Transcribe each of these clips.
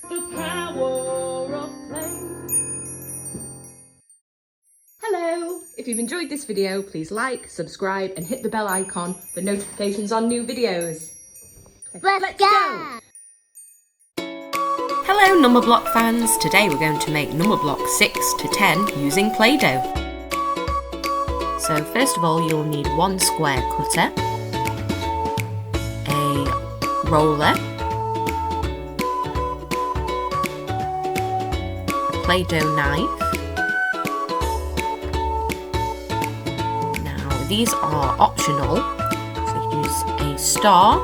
The power of play. Hello! If you've enjoyed this video, please like, subscribe and hit the bell icon for notifications on new videos. Let's go! Hello Numberblock fans! Today we're going to make Numberblock 6 to 10 using Play-Doh. So first of all you'll need one square cutter, a roller, a Play-Doh knife. Now these are optional, so you can use a star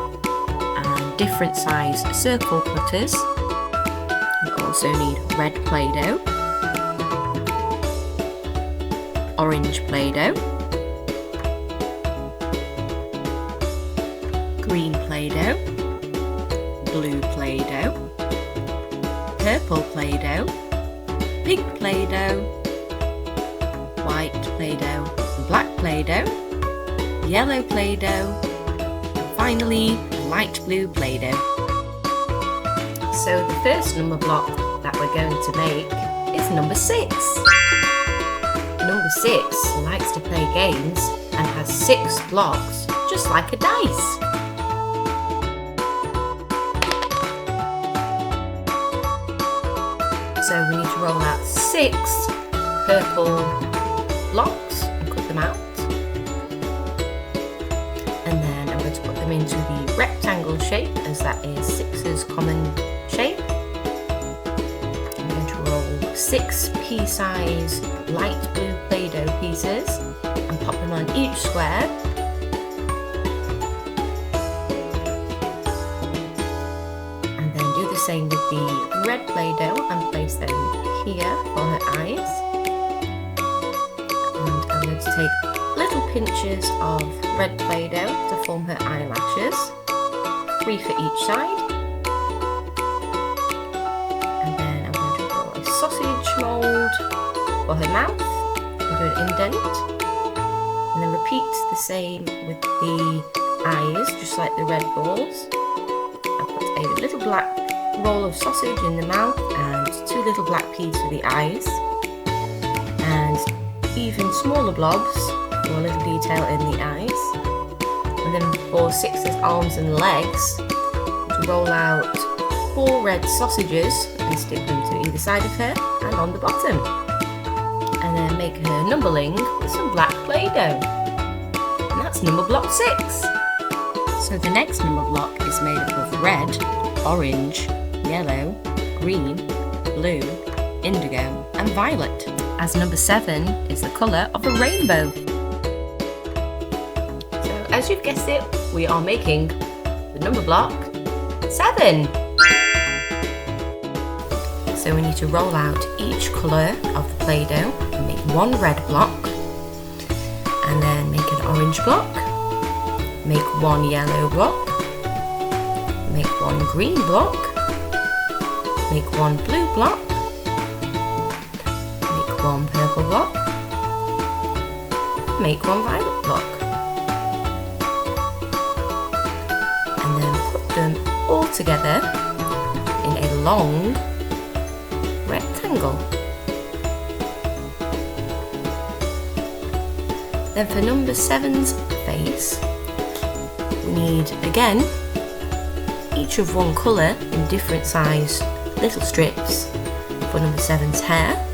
and different size circle cutters. You also need red Play-Doh, orange Play-Doh, green Play-Doh, blue Play-Doh, purple Play-Doh, pink Play-Doh, white Play-Doh, black Play-Doh, yellow Play-Doh, and finally light blue Play-Doh. So the first number block that we're going to make is number 6. Number 6 likes to play games and has 6 blocks, just like a dice. So we need to roll out 6 purple blocks and cut them out. And then I'm going to put them into the rectangle shape, as that is 6's common shape. I'm going to roll 6 pea-size light blue Play-Doh pieces and pop them on each square. And then do the same with the red Play-Doh and place them here for her eyes. And I'm going to take little pinches of red Play-Doh to form her eyelashes, 3 for each side. Sausage mould for her mouth, and do an indent, and then repeat the same with the eyes, just like the red balls. I put a little black roll of sausage in the mouth and 2 little black peas for the eyes, and even smaller blobs for a little detail in the eyes. And then for 6's arms and legs, to roll out 4 red sausages and stick them to either side of her and on the bottom. And then make her numbering with some black Play-Doh. And that's number block 6. So the next number block is made up of red, orange, yellow, green, blue, indigo and violet, as number 7 is the colour of a rainbow. So as you've guessed it, we are making the number block 7. So we need to roll out each colour of the Play-Doh and make 1 red block, and then make an orange block, make 1 yellow block, make 1 green block, make 1 blue block, make 1 purple block, make 1 violet block, and then put them all together in a long rectangle. Then for number 7's face, we need again each of 1 colour in different size little strips for number 7's hair.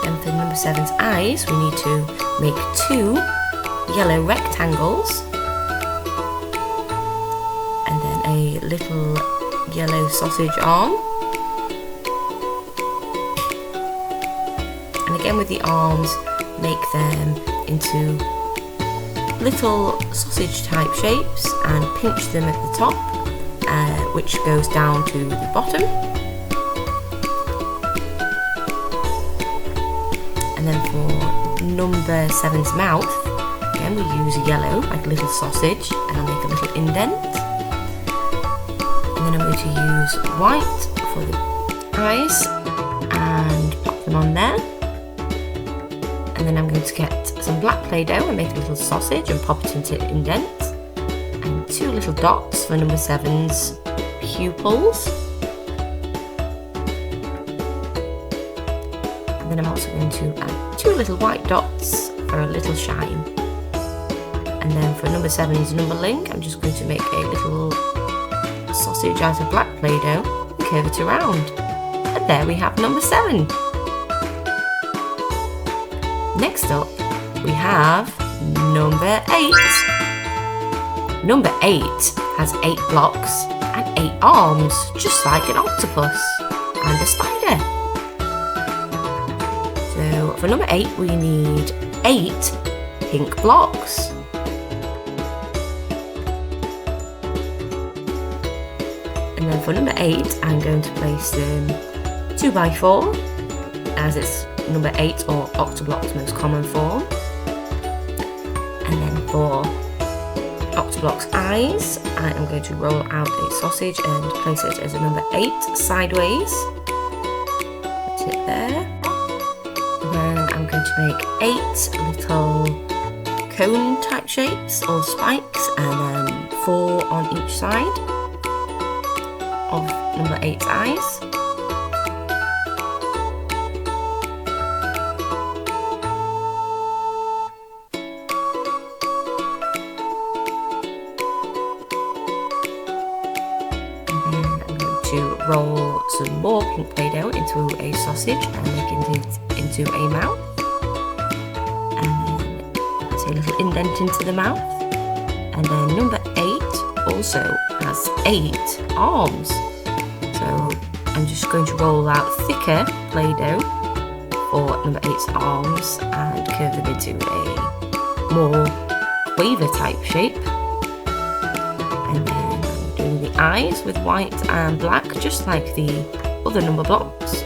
And for number 7's eyes, we need to make 2 yellow rectangles and then a little yellow sausage arm. And again with the arms, make them into little sausage type shapes and pinch them at the top, which goes down to the bottom. And then for number 7's mouth, again again we use yellow, like a little sausage, and I'll make a little indent. And then I'm going to use white for the eyes and pop them on there. And then I'm going to get some black Play-Doh and make a little sausage and pop it into indent. And 2 little dots for number 7's pupils. And then I'm also going to add 2 little white dots for a little shine. And then for number 7's numberling, I'm just going to make a little sausage out of black Play-Doh and curve it around. And there we have number 7. Next up, we have number 8. Number 8 has 8 blocks and 8 arms, just like an octopus and a spider. So for number 8, we need 8 pink blocks. And then for number 8, I'm going to place them 2x4, as it's number 8 or Octoblock's most common form. And then for Octoblock's eyes, I am going to roll out a sausage and place it as a number 8 sideways. Put it there. And then I'm going to make 8 little cone type shapes or spikes, and then 4 on each side of number 8's eyes. To roll some more pink Play-Doh into a sausage and make it into a mouth, and then put a little indent into the mouth. And then number 8 also has 8 arms, so I'm just going to roll out thicker Play-Doh for number 8's arms and curve them into a more quiver type shape. And then the eyes with white and black, just like the other number blocks.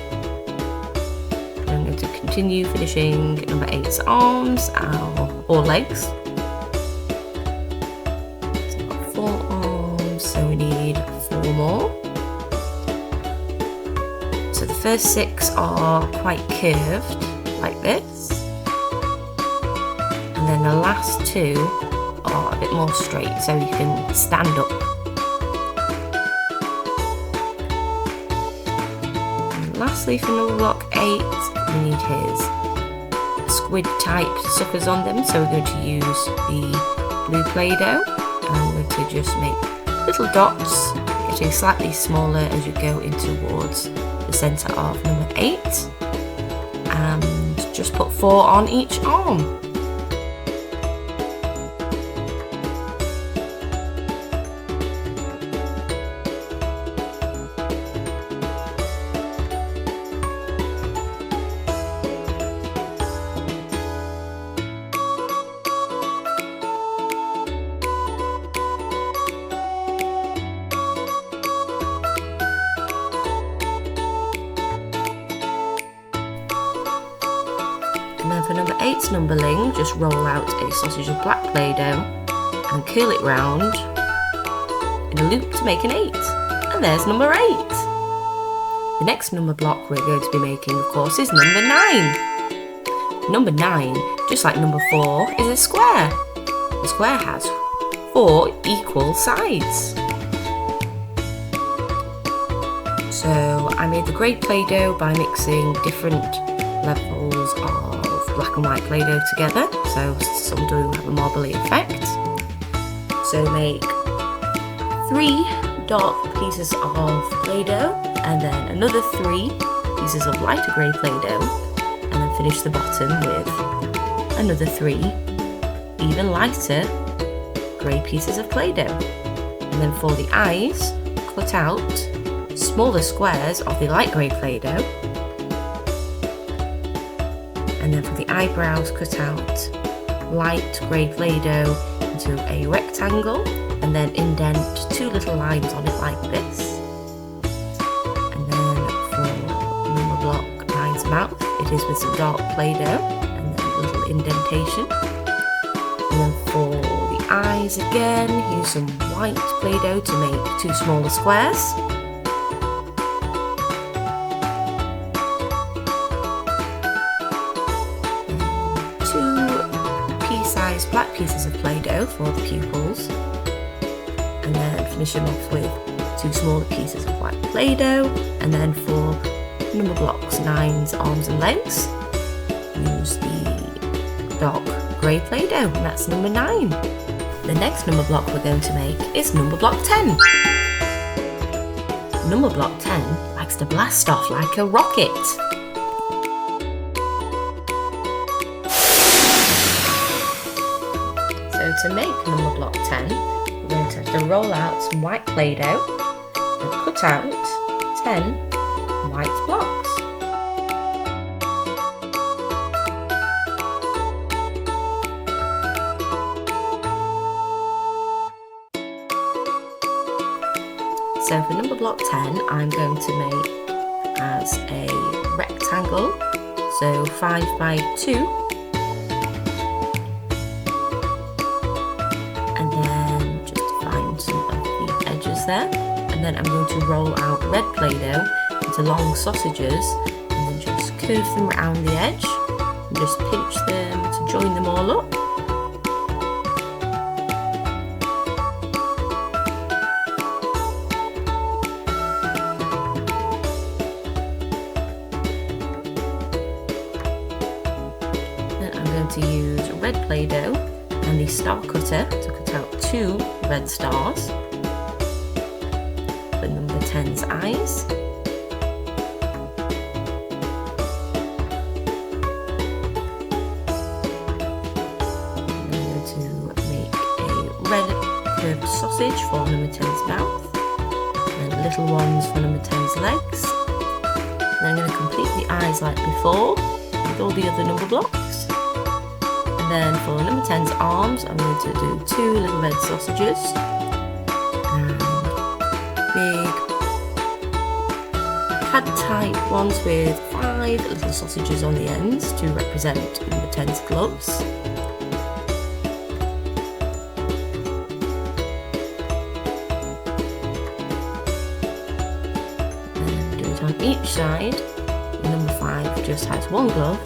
I'm going to continue finishing number 8's arms or legs. So I've got 4 arms, so we need 4 more. So the first 6 are quite curved, like this. And then the last 2 are a bit more straight, so you can stand up. Lastly, for Numberblock 8, we need his squid type suckers on them, so we're going to use the blue Play-Doh, and I'm going to just make little dots, getting slightly smaller as you go in towards the centre of number 8, and just put 4 on each arm. And then for number 8's numberling, just roll out a sausage of black Play-Doh and curl it round in a loop to make an 8. And there's number 8. The next number block we're going to be making, of course, is number 9. Number 9, just like number 4, is a square. The square has 4 equal sides. So I made the grey Play-Doh by mixing different levels of black and white Play-Doh together, so some do have a marbly effect. So make 3 dark pieces of Play-Doh and then another 3 pieces of lighter grey Play-Doh, and then finish the bottom with another 3 even lighter grey pieces of Play-Doh. And then for the eyes, cut out smaller squares of the light grey Play-Doh. And then for the eyebrows, cut out light grey Play-Doh into a rectangle, and then indent 2 little lines on it like this. And then for Numberblock 9's mouth, it is with some dark Play-Doh and then a little indentation. And then for the eyes again, use some white Play-Doh to make 2 smaller squares. Pea-sized black pieces of Play-Doh for the pupils, and then finish them off with 2 smaller pieces of white Play-Doh. And then for Numberblocks 9's arms and legs, use the dark grey Play-Doh, and that's number 9. The next number block we're going to make is Numberblock 10. Numberblock 10 likes to blast off like a rocket. So to make Numberblock 10, we're going to have to roll out some white Play-Doh and cut out 10 white blocks. So for Numberblock 10, I'm going to make as a rectangle, so 5 by 2. And then just find some of the edges there. And then I'm going to roll out red Play-Doh into long sausages and then just curve them around the edge and just pinch them to join them all up. To use red Play-Doh and the star cutter to cut out 2 red stars for number 10's eyes. I'm going to make a red curved sausage for number 10's mouth and little ones for number 10's legs. And I'm going to complete the eyes like before with all the other number blocks. Then for number 10's arms, I'm going to do 2 little red sausages and big pad type ones with 5 little sausages on the ends to represent number 10's gloves. And do it on each side. Number 5 just has 1 glove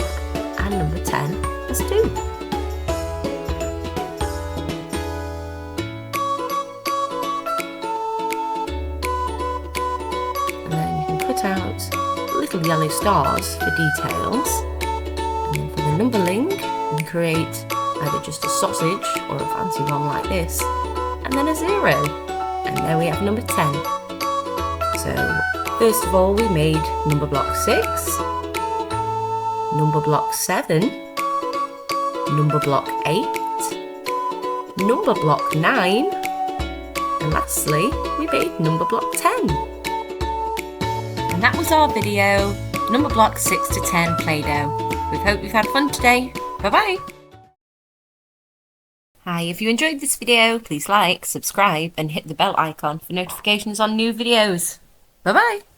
and number 10 has 2. Out little yellow stars for details, and then for the numbering you can create either just a sausage or a fancy one like this and then a 0, and there we have number 10. So first of all we made Numberblock 6, Numberblock 7, Numberblock 8, Numberblock 9, and lastly we made Numberblock 10. And that was our video, Numberblock 6 to 10 Play-Doh. We hope you've had fun today. Bye-bye! Hi, if you enjoyed this video, please like, subscribe and hit the bell icon for notifications on new videos. Bye-bye!